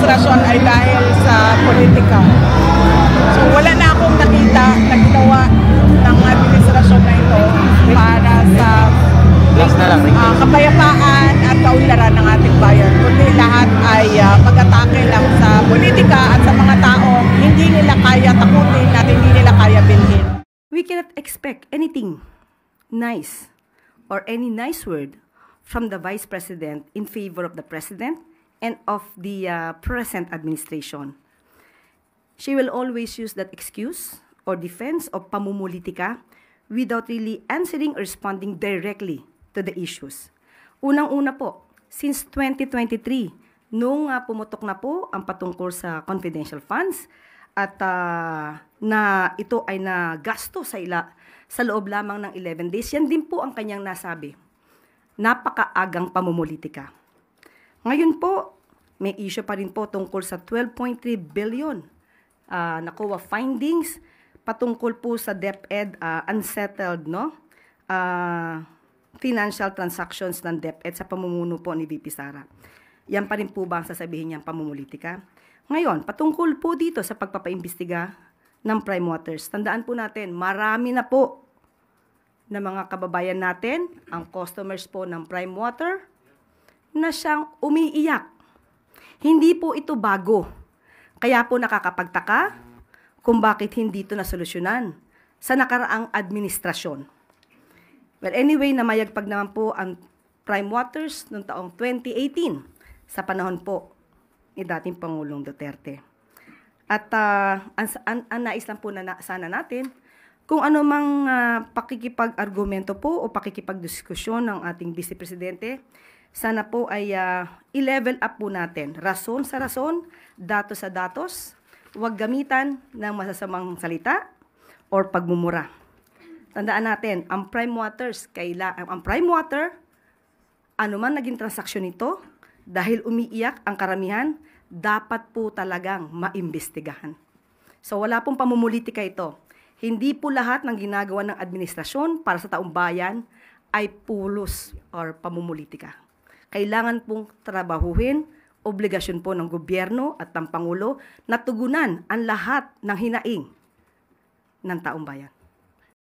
administrasyon ay dahil sa politika. So wala na akong nakita na ginawa ng administrasyon na ito para sa kapayapaan at kaunlaran ng ating bayan. Kundi lahat ay mag-atake lang sa politika at sa mga taong hindi nila kaya takutin at hindi nila kaya bilhin. We cannot expect anything nice or any nice word from the Vice President in favor of the President and of the present administration. She will always use that excuse or defense of pamumulitika without really answering or responding directly to the issues. Unang-una po, since 2023, nung pumutok na po ang patungkol sa confidential funds at na ito ay nagasto sa loob lamang ng 11 days, yan din po ang kanyang nasabi. Napakaagang pamumulitika. Ngayon po, may issue pa rin po tungkol sa 12.3 billion nakuha findings patungkol po sa DepEd unsettled financial transactions ng DepEd sa pamumuno po ni VP Sara. Yan pa rin po ba ang sasabihin niyang pamumulitika? Ngayon, patungkol po dito sa pagpapaimbestiga ng Prime Waters, tandaan po natin, marami na po na mga kababayan natin, ang customers po ng Prime Water, na siyang umiiyak. Hindi po ito bago. Kaya po nakakapagtaka kung bakit hindi ito nasolusyonan sa nakaraang administrasyon. Well, anyway, namayagpag naman po ang Prime Waters noong taong 2018 sa panahon po ni dating Pangulong Duterte. At ang nais lang po na sana natin, kung ano mang pakikipag-argumento po o pakikipag-diskusyon ng ating Vice Presidente, sana po ay i-level up po natin. Rason sa rason, datos sa datos, huwag gamitan ng masasamang salita or pagmumura. Tandaan natin, ang Prime Water, ano man naging transaksyon nito, dahil umiiyak ang karamihan, dapat po talagang maimbestigahan. So wala pong pamumulitika ito. Hindi po lahat ng ginagawa ng administrasyon para sa taong bayan ay pulos or pamumulitika. Kailangan pong trabahuhin, obligasyon po ng gobyerno at ng Pangulo na tugunan ang lahat ng hinaing ng taong bayan.